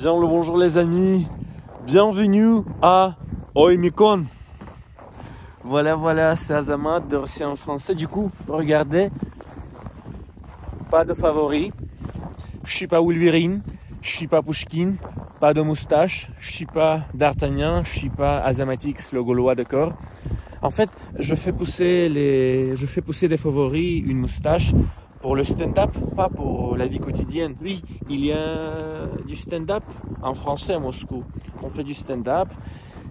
Bien le bonjour les amis, bienvenue à Oymyakon. Voilà, c'est Azamat de Russie en français. Du coup, regardez, pas de favori, je suis pas Wolverine, je suis pas Pushkin, pas de moustache, je suis pas D'Artagnan, je suis pas Azamatix, le Gaulois de corps. En fait, je fais pousser des favoris, une moustache pour le stand-up, pas pour la vie quotidienne. Oui, il y a du stand-up en français à Moscou. On fait du stand-up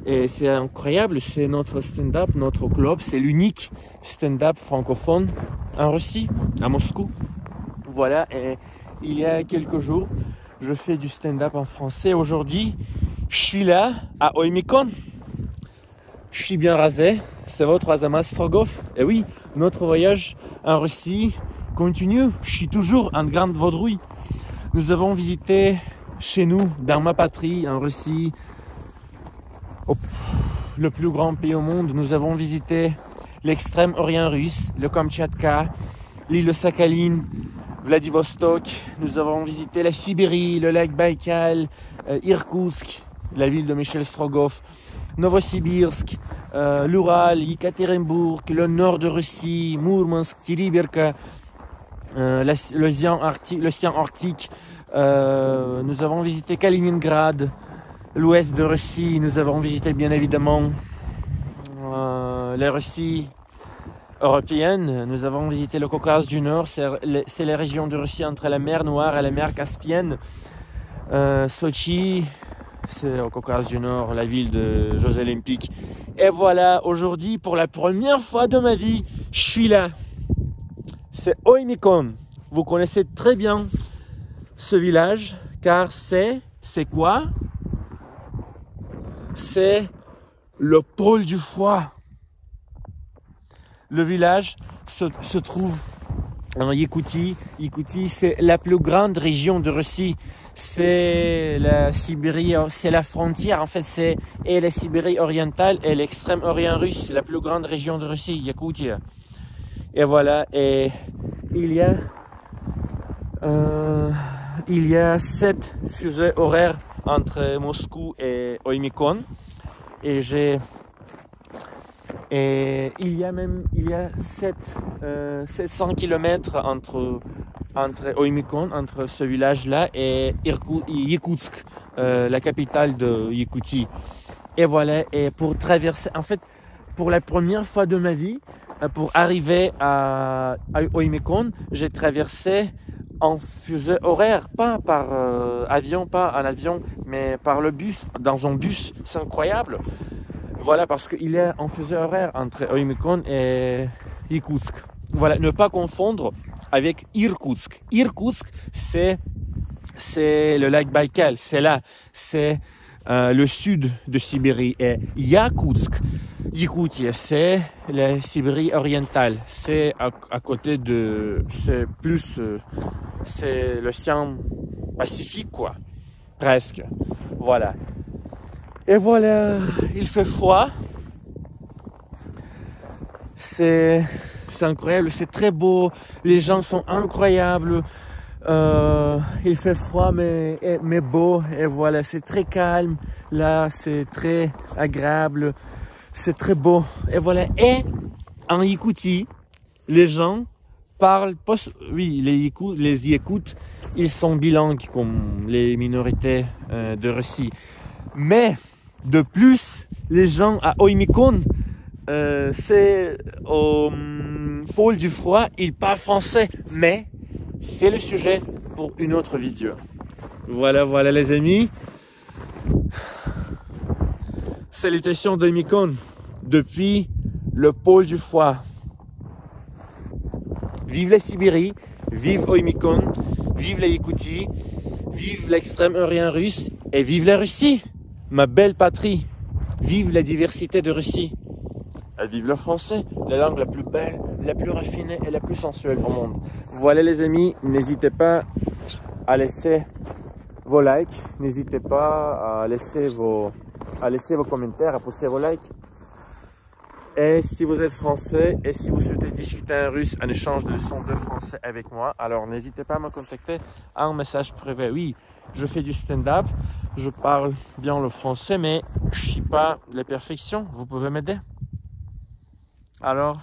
et c'est incroyable, c'est notre stand-up, notre club, c'est l'unique stand-up francophone en Russie, à Moscou. Voilà, et il y a quelques jours, je fais du stand-up en français. Aujourd'hui, je suis là à Oymyakon. Je suis bien rasé, c'est votre Azamat Strogov. Et oui, notre voyage en Russie continue. Je suis toujours en grande vadrouille. Nous avons visité chez nous, dans ma patrie, en Russie, le plus grand pays au monde. Nous avons visité l'extrême orient russe, le Kamtchatka, l'île de Sakhaline, Vladivostok. Nous avons visité la Sibérie, le lac Baïkal, Irkoutsk, la ville de Michel Strogoff, Novosibirsk, l'Ural, Yekaterinbourg, le nord de Russie, Mourmansk, Teribierka, l'océan Arctique. Nous avons visité Kaliningrad, l'ouest de Russie. Nous avons visité bien évidemment la Russie européenne. Nous avons visité le Caucase du Nord, c'est les régions de Russie entre la mer Noire et la mer Caspienne. Sochi, c'est au Caucase du Nord, la ville de Jeux Olympiques. Et voilà, aujourd'hui, pour la première fois de ma vie, je suis là. C'est Oymyakon. Vous connaissez très bien ce village, car c'est quoi? C'est le pôle du foie. Le village se trouve en Yakoutie. Yakoutie, c'est la plus grande région de Russie. C'est la Sibérie, c'est la frontière. En fait, c'est la Sibérie orientale et l'extrême orient russe, la plus grande région de Russie, Yakoutie. Et voilà, et il y a 7 fusées horaires entre Moscou et Oymyakon. Et il y a 700 km entre Oymyakon, entre ce village-là et Irkoutsk, la capitale de Yakoutie. Et voilà, et pour traverser, en fait, pour la première fois de ma vie, pour arriver à Oymyakon, j'ai traversé en fusée horaire, pas par avion, pas en avion, mais par le bus, dans un bus. C'est incroyable. Voilà, parce qu'il y a un fuseau horaire entre Oymyakon et Irkoutsk. Voilà, ne pas confondre avec Irkoutsk. Irkoutsk, c'est le lac Baïkal, c'est là, c'est le sud de Sibérie. Et Yakoutsk, Yakoutie, c'est la Sibérie orientale. C'est à côté de, c'est l'océan Pacifique, quoi, presque. Voilà. Et voilà, il fait froid. C'est incroyable, c'est très beau. Les gens sont incroyables. Il fait froid, mais beau. Et voilà, c'est très calme. Là, c'est très agréable. C'est très beau. Et voilà. Et en Yakoutie, les gens parlent, oui, les Yakoutes, ils sont bilingues comme les minorités de Russie. Mais de plus, les gens à Oymyakon, c'est au pôle du froid, ils parlent français. Mais c'est le sujet pour une autre vidéo. Voilà les amis. Salutations d'Oymyakon depuis le pôle du froid. Vive la Sibérie, vive Oymyakon, vive la Yakoutie, vive l'extrême orient russe et vive la Russie, ma belle patrie. Vive la diversité de Russie. Et vive le français, la langue la plus belle, la plus raffinée et la plus sensuelle au monde. Voilà les amis, n'hésitez pas à laisser vos likes, n'hésitez pas à laisser vos commentaires, à poster vos likes. Et si vous êtes français et si vous souhaitez discuter en russe, un échange de leçons de français avec moi, alors n'hésitez pas à me contacter en message privé. Oui, je fais du stand-up. Je parle bien le français, mais je suis pas la perfection. Vous pouvez m'aider? Alors,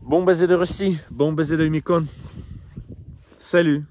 bon baiser de Russie, bon baiser de Mykonos. Salut!